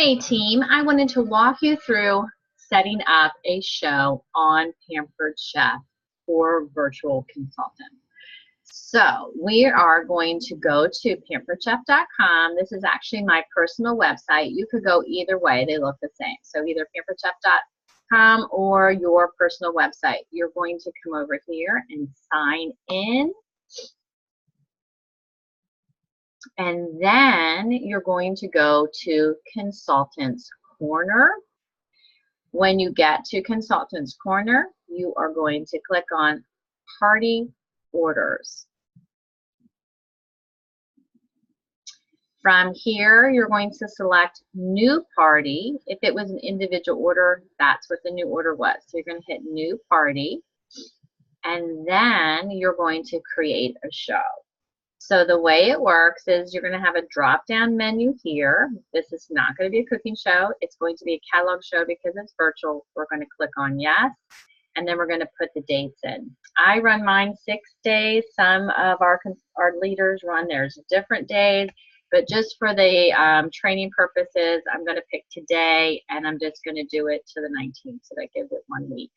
Hey team, I wanted to walk you through setting up a show on Pampered Chef for virtual consultant. So we are going to go to pamperedchef.com. This is actually my personal website. You could go either way, they look the same. So either pamperedchef.com or your personal website. You're going to come over here and sign in. And then you're going to go to Consultants Corner. When you get to Consultants Corner, you are going to click on Party Orders. From here, you're going to select New Party. If it was an individual order, that's what the new order was. So you're going to hit New Party, and then you're going to create a show. So the way it works is you're going to have a drop-down menu here. This is not going to be a cooking show. It's going to be a catalog show because it's virtual. We're going to click on yes, and then we're going to put the dates in. I run mine 6 days. Some of our leaders run theirs different days, but just for the training purposes, I'm going to pick today, and I'm just going to do it to the 19th, so that gives it 1 week.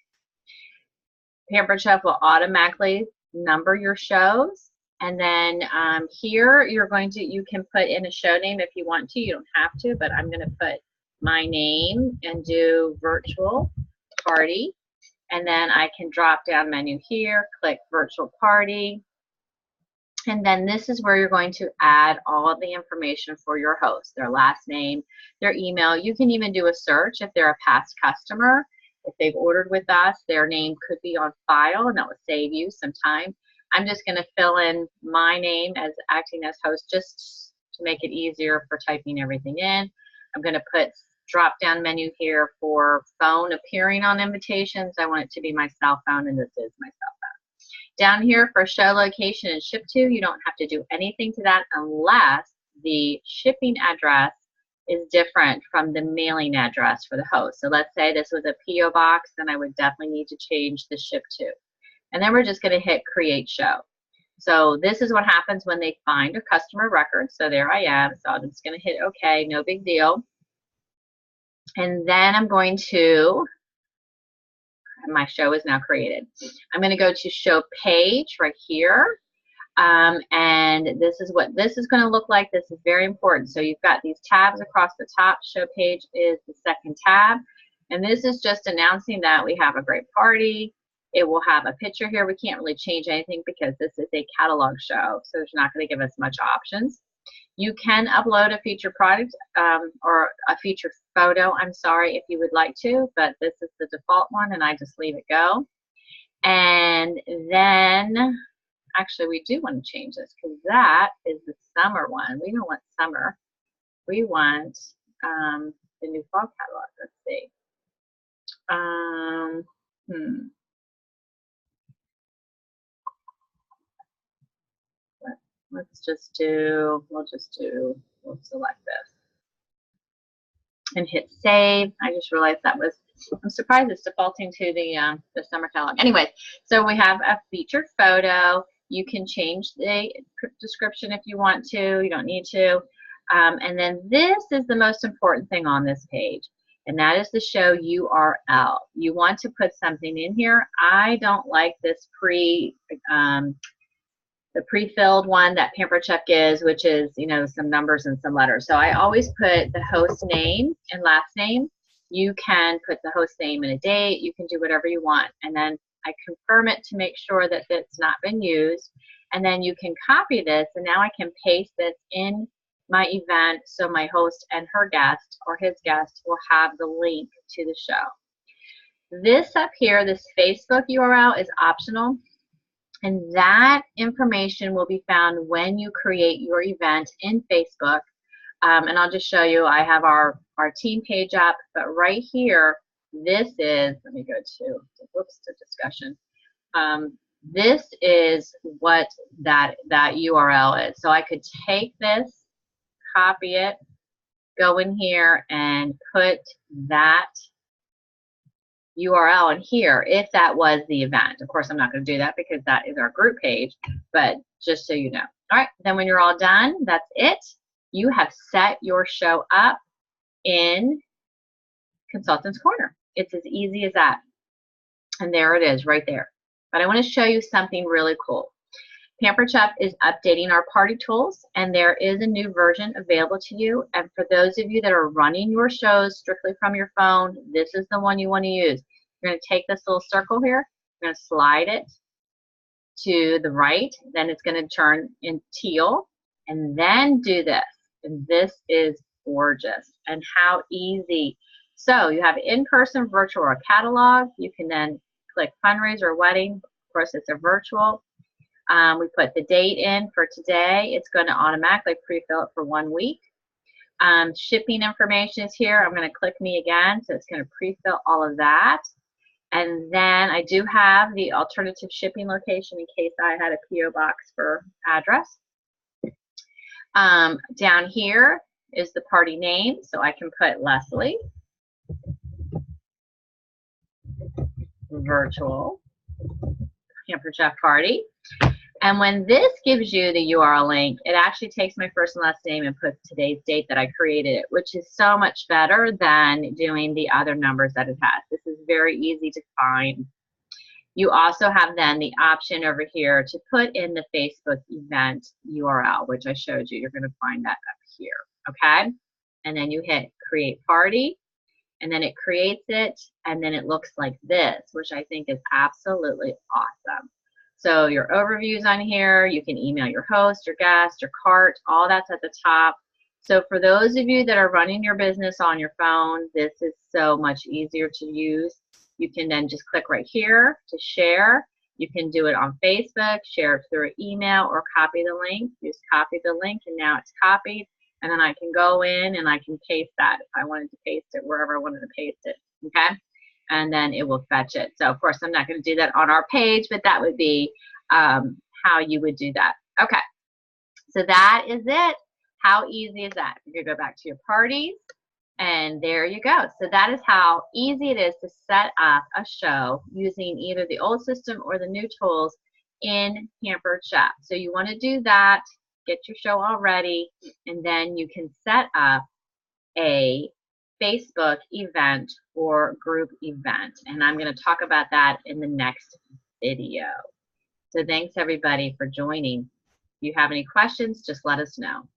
Pampered Chef will automatically number your shows. And then here you can put in a show name if you want to. You don't have to, but I'm going to put my name and do virtual party. And then I can drop down menu here, click virtual party. And then this is where you're going to add all of the information for your host, their last name, their email. You can even do a search if they're a past customer. If they've ordered with us, their name could be on file, and that will save you some time. I'm just going to fill in my name as acting as host just to make it easier for typing everything in. I'm going to put drop down menu here for phone appearing on invitations. I want it to be my cell phone, and this is my cell phone. Down here for show location and ship to, you don't have to do anything to that unless the shipping address is different from the mailing address for the host. So let's say this was a P.O. box, then I would definitely need to change the ship to. And then we're just going to hit create show. So this is what happens when they find a customer record. So there I am. So I'm just going to hit OK, no big deal. And then I'm going to, my show is now created. I'm going to go to show page right here. And this is what this is going to look like. This is very important. So you've got these tabs across the top. Show page is the second tab. And this is just announcing that we have a great party. It will have a picture here. We can't really change anything because this is a catalog show, so it's not going to give us much options. You can upload a featured product or a featured photo, I'm sorry, if you would like to, but this is the default one, and I just leave it go. And then, actually, we do want to change this because that is the summer one. We don't want summer. We want the new fall catalog. Let's see. Let's just do, we'll select this and hit save. I just realized that was, I'm surprised it's defaulting to the summer catalog. Anyways, so we have a featured photo. You can change the description if you want to. You don't need to. And then this is the most important thing on this page, and that is the show URL. You want to put something in here. I don't like this the pre-filled one that Pampered Chef gives, which is, you know, some numbers and some letters. So I always put the host name and last name. You can put the host name and a date. You can do whatever you want. And then I confirm it to make sure that it's not been used. And then you can copy this, and now I can paste this in my event so my host and her guest or his guest will have the link to the show. This up here, this Facebook URL, is optional. And that information will be found when you create your event in Facebook. And I'll just show you, I have our team page up, but right here, this is, let me go to, whoops, to discussion. This is what that URL is. So I could take this, copy it, go in here and put that URL in here if that was the event. Of course, I'm not going to do that because that is our group page, but just so you know. All right, then when you're all done, that's it. You have set your show up in Consultants Corner. It's as easy as that. And there it is right there. But I want to show you something really cool. Pampered Chef is updating our party tools, and there is a new version available to you. And for those of you that are running your shows strictly from your phone, this is the one you want to use. You're going to take this little circle here, you're going to slide it to the right, then it's going to turn in teal, and then do this. And this is gorgeous. And how easy. So you have in-person, virtual, or catalog. You can then click fundraiser or wedding. Of course, it's a virtual. We put the date in for today. It's going to automatically pre-fill it for 1 week. Shipping information is here. I'm going to click me again, so it's going to pre-fill all of that. And then I do have the alternative shipping location in case I had a P.O. box for address. Down here is the party name, so I can put Leslie Virtual Pampered Chef Party. And when this gives you the URL link, it actually takes my first and last name and puts today's date that I created it, which is so much better than doing the other numbers that it has. This is very easy to find. You also have then the option over here to put in the Facebook event URL, which I showed you. You're going to find that up here, okay? And then you hit Create Party, and then it creates it, and then it looks like this, which I think is absolutely awesome. So your overviews on here, you can email your host, your guest, your cart, all that's at the top. So for those of you that are running your business on your phone, this is so much easier to use. You can then just click right here to share. You can do it on Facebook, share it through email, or copy the link. Just copy the link, and now it's copied. And then I can go in and I can paste that if I wanted to paste it wherever I wanted to paste it, okay? And then it will fetch it. So of course I'm not going to do that on our page, but that would be how you would do that. Okay, so that is it. How easy is that? You're going to go back to your parties, and there you go. So that is how easy it is to set up a show using either the old system or the new tools in Pampered Chef. So you want to do that, get your show all ready, and then you can set up a Facebook event or group event. And I'm going to talk about that in the next video. So thanks everybody for joining. If you have any questions, just let us know.